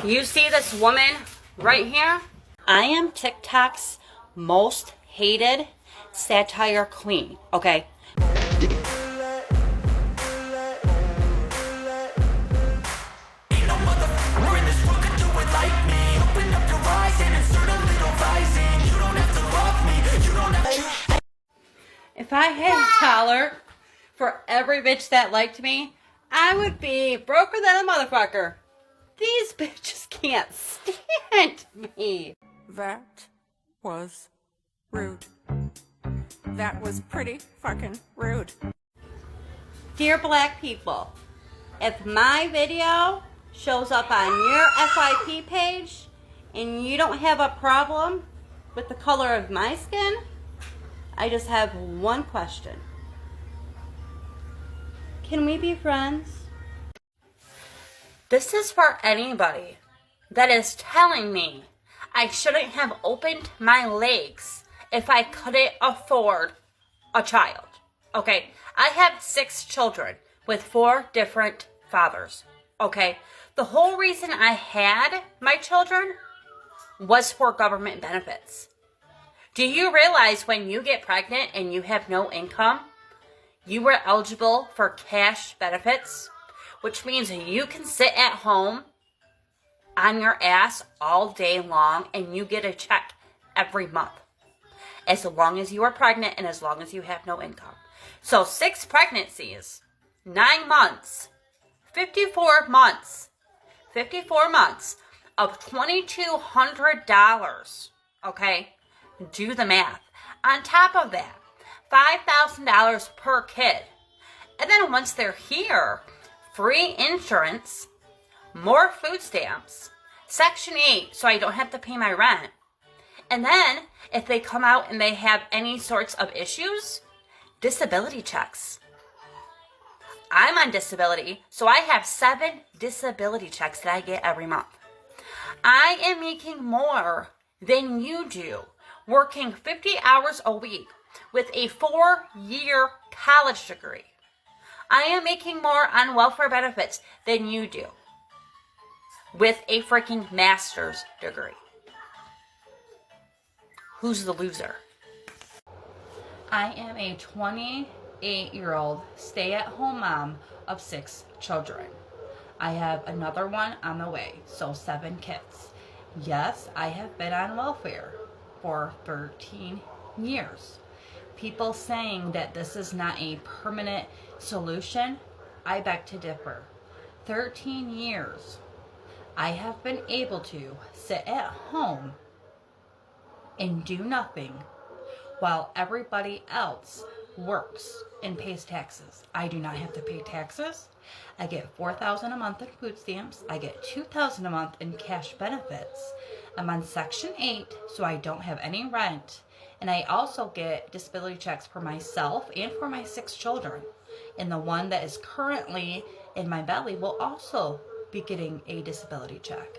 You see this woman right here? I am TikTok's most hated satire queen, okay? If I had a dollar for every bitch that liked me, I would be broker than a motherfucker. These bitches can't stand me. That was rude. That was pretty fucking rude. Dear black people, if my video shows up on your FYP page and you don't have a problem with the color of my skin, I just have one question. Can we be friends? This is for anybody that is telling me I shouldn't have opened my legs if I couldn't afford a child. Okay, I have 6 children with 4 different fathers. Okay, the whole reason I had my children was for government benefits. Do you realize when you get pregnant and you have no income, you are eligible for cash benefits, which means you can sit at home on your ass all day long and you get a check every month, as long as you are pregnant and as long as you have no income. So 6 pregnancies, 9 months, 54 months of $2,200, okay? Do the math. On top of that, $5,000 per kid. And then once they're here, free insurance, more food stamps, Section 8, so I don't have to pay my rent. And then, if they come out and they have any sorts of issues, disability checks. I'm on disability, so I have 7 disability checks that I get every month. I am making more than you do, working 50 hours a week with a 4-year college degree. I am making more on welfare benefits than you do with a freaking master's degree. Who's the loser? I am a 28-year-old stay-at-home mom of 6 children. I have another one on the way, so 7 kids. Yes, I have been on welfare for 13 years. People saying that this is not a permanent solution, I beg to differ. 13 years, I have been able to sit at home and do nothing while everybody else works and pays taxes. I do not have to pay taxes. I get $4,000 a month in food stamps. I get $2,000 a month in cash benefits. I'm on Section 8, so I don't have any rent. And I also get disability checks for myself and for my 6 children. And the one that is currently in my belly will also be getting a disability check.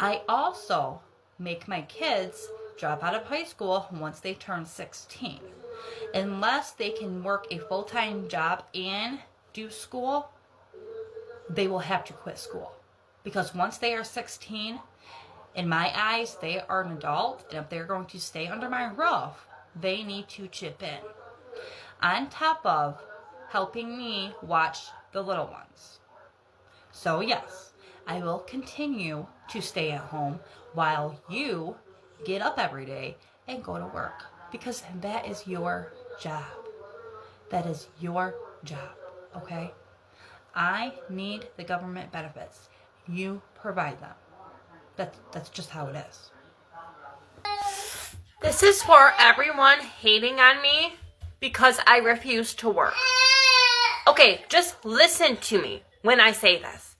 I also make my kids drop out of high school once they turn 16. Unless they can work a full-time job and do school, they will have to quit school. Because once they are 16, in my eyes, they are an adult, and if they're going to stay under my roof, they need to chip in. On top of helping me watch the little ones. So yes, I will continue to stay at home while you get up every day and go to work. Because that is your job. That is your job, okay? I need the government benefits. You provide them. That's just how it is. This is for everyone hating on me because I refuse to work. Okay, just listen to me when I say this.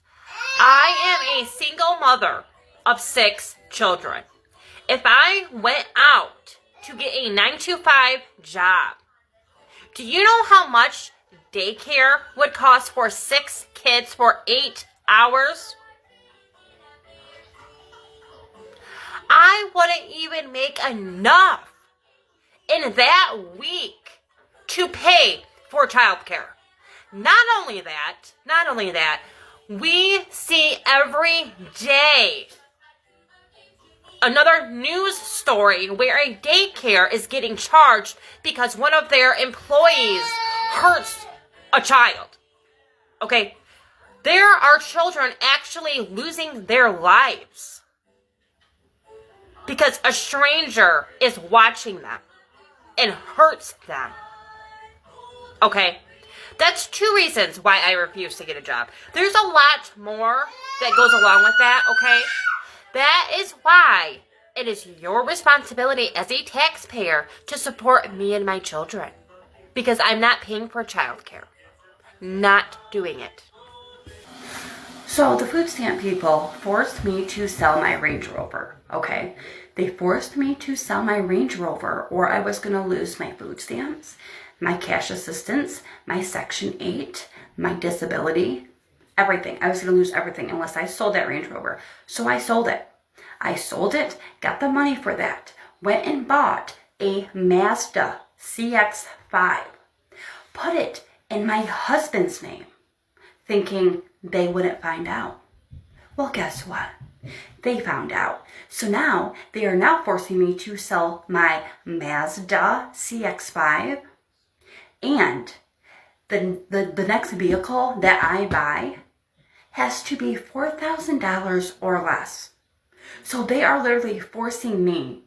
I am a single mother of 6 children. If I went out to get a 9-to-5 job, do you know how much daycare would cost for 6 kids for 8 hours? I wouldn't even make enough in that week to pay for childcare. Not only that, We see every day another news story where a daycare is getting charged because one of their employees hurts a child. Okay? There are children actually losing their lives because a stranger is watching them and hurts them. Okay? That's 2 reasons why I refuse to get a job. There's a lot more that goes along with that, okay? That is why it is your responsibility as a taxpayer to support me and my children. Because I'm not paying for childcare. Not doing it. So the food stamp people forced me to sell my Range Rover, okay? They forced me to sell my Range Rover or I was going to lose my food stamps, my cash assistance, my Section 8, my disability, everything. I was going to lose everything unless I sold that Range Rover. So I sold it. I sold it, got the money for that, went and bought a Mazda CX-5, put it in my husband's name, thinking they wouldn't find out. Well, guess what? They found out. So now they are now forcing me to sell my Mazda CX-5 and the next vehicle that I buy has to be $4,000 or less. So they are literally forcing me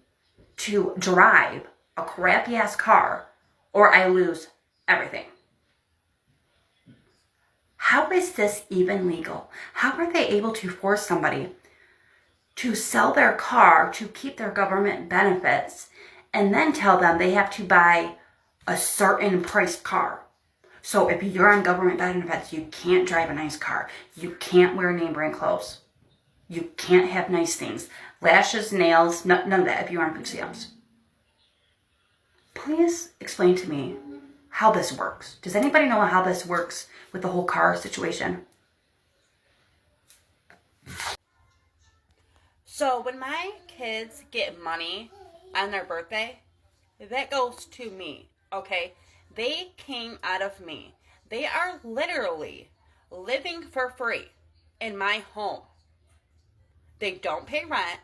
to drive a crappy ass car or I lose everything. How is this even legal? How are they able to force somebody to sell their car to keep their government benefits and then tell them they have to buy a certain priced car? So if you're on government benefits, you can't drive a nice car. You can't wear name brand clothes. You can't have nice things. Lashes, nails, none of that if you're on food stamps. Please explain to me how this works. Does anybody know how this works with the whole car situation? So when my kids get money on their birthday, that goes to me, okay? They came out of me. They are literally living for free in my home. They don't pay rent.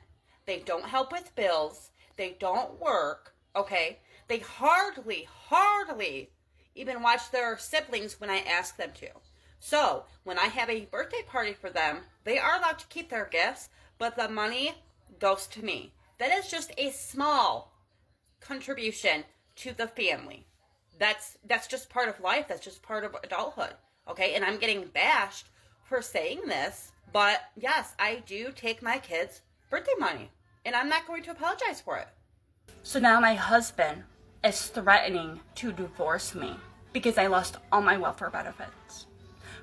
They don't help with bills. They don't work, okay? They hardly even watch their siblings when I ask them to. So, when I have a birthday party for them, they are allowed to keep their gifts, but the money goes to me. That is just a small contribution to the family. That's just part of life. That's just part of adulthood, okay? And I'm getting bashed for saying this, but yes, I do take my kids' birthday money, and I'm not going to apologize for it. So now my husband is threatening to divorce me because I lost all my welfare benefits.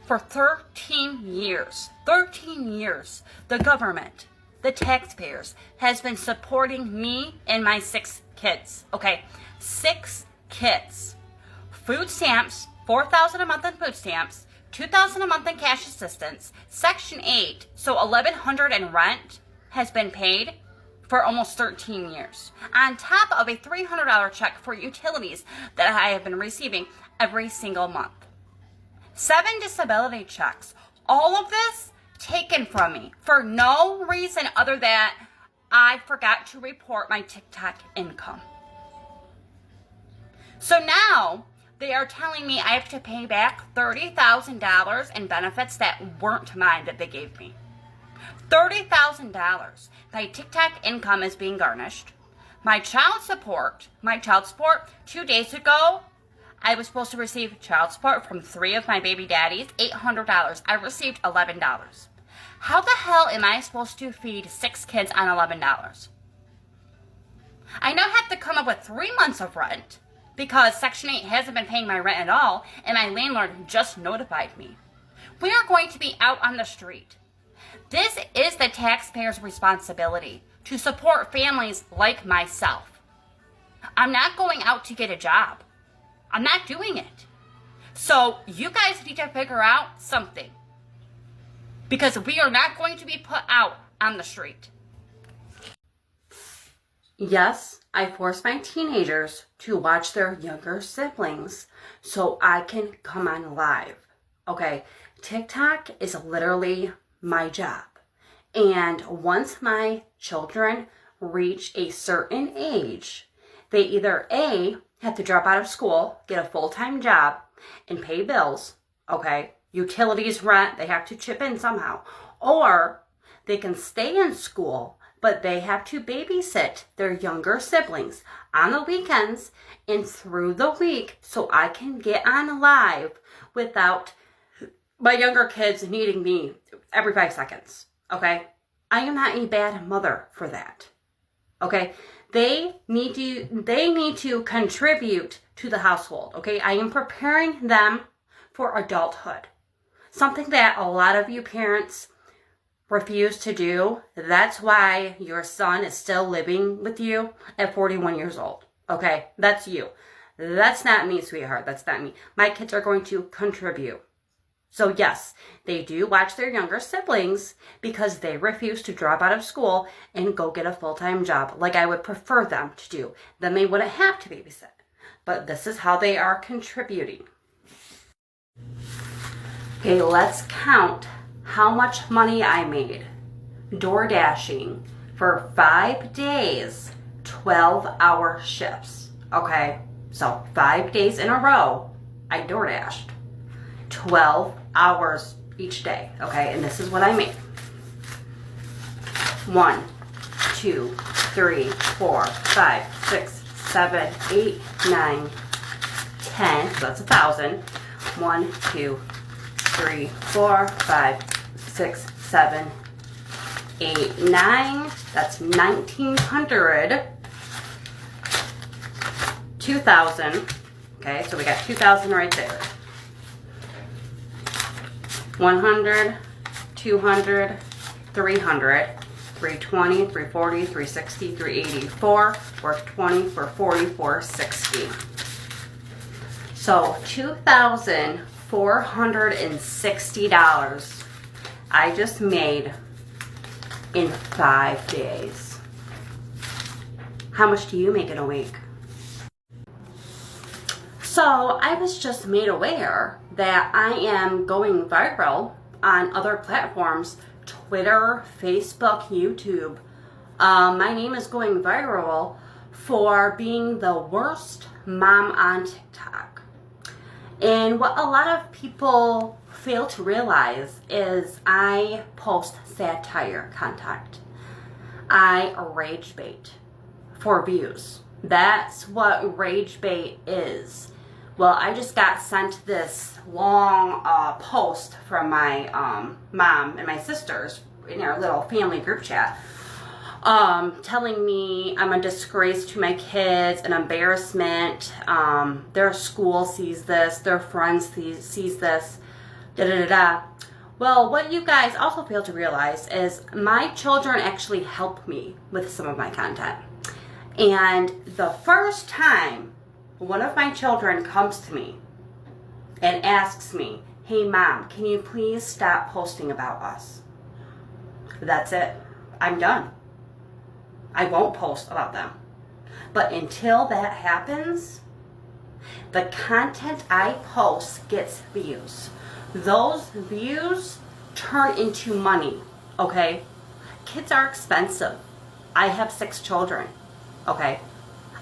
For 13 years, the government, the taxpayers, has been supporting me and my 6 kids. Okay, 6 kids. Food stamps, $4,000 a month in food stamps, $2,000 a month in cash assistance, Section 8, so $1,100 in rent has been paid for almost 13 years, on top of a $300 check for utilities that I have been receiving every single month. 7 disability checks. All of this taken from me for no reason other than I forgot to report my TikTok income. So now they are telling me I have to pay back $30,000 in benefits that weren't mine that they gave me. $30,000. My TikTok income is being garnished. My child support, 2 days ago, I was supposed to receive child support from 3 of my baby daddies, $800. I received $11. How the hell am I supposed to feed 6 kids on $11? I now have to come up with 3 months of rent because Section 8 hasn't been paying my rent at all, and my landlord just notified me. We are going to be out on the street. This is the taxpayer's responsibility to support families like myself. I'm not going out to get a job. I'm not doing it. So you guys need to figure out something, because we are not going to be put out on the street. Yes, I force my teenagers to watch their younger siblings so I can come on live. Okay, TikTok is literally my job. And once my children reach a certain age, they either A, have to drop out of school, get a full-time job, and pay bills, okay? Utilities, rent, they have to chip in somehow. Or they can stay in school, but they have to babysit their younger siblings on the weekends and through the week so I can get on live without my younger kids needing me every 5 seconds, okay? I am not a bad mother for that, okay? They need to contribute to the household, okay? I am preparing them for adulthood. Something that a lot of you parents refuse to do. That's why your son is still living with you at 41 years old, okay? That's you. That's not me, sweetheart. That's not me. My kids are going to contribute. So yes, they do watch their younger siblings because they refuse to drop out of school and go get a full-time job like I would prefer them to do. Then they wouldn't have to babysit. But this is how they are contributing. Okay, let's count how much money I made door dashing for 5 days, 12-hour shifts. Okay, so 5 days in a row, I door dashed 12 hours each day. Okay, and this is what I made. 1, 2, 3, 4, 5, 6, 7, 8, 9, 10. So that's 1,000. 1, 2, 3, 4, 5, 6, 7, 8, 9. That's 1,900. 2,000. Okay, so we got 2,000 right there. 100, 200, 300, 320, 340, 360, 380, 420, 440, 460. So $2,460 I just made in 5 days. How much do you make in a week? So I was just made aware that I am going viral on other platforms, Twitter, Facebook, YouTube. My name is going viral for being the worst mom on TikTok. And what a lot of people fail to realize is I post satire content. I rage bait for views. That's what rage bait is. Well, I just got sent this long post from my mom and my sisters in our little family group chat, telling me I'm a disgrace to my kids, an embarrassment. Their school sees this, their friends sees this, da da da da. Well, what you guys also fail to realize is my children actually help me with some of my content. And the first time one of my children comes to me and asks me, "Hey mom, can you please stop posting about us?" That's it. I'm done. I won't post about them. But until that happens, the content I post gets views. Those views turn into money, okay? Kids are expensive. I have 6 children, okay?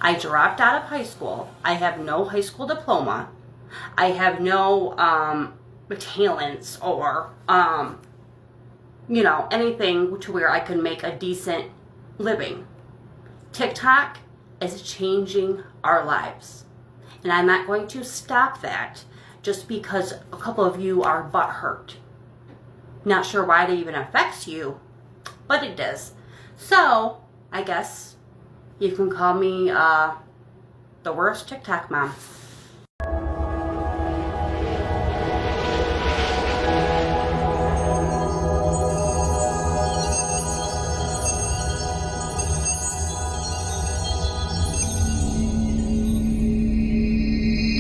I dropped out of high school. I have no high school diploma. I have no talents or, anything to where I can make a decent living. TikTok is changing our lives. And I'm not going to stop that just because a couple of you are butthurt. Not sure why it even affects you, but it does. So, I guess you can call me the worst TikTok mom.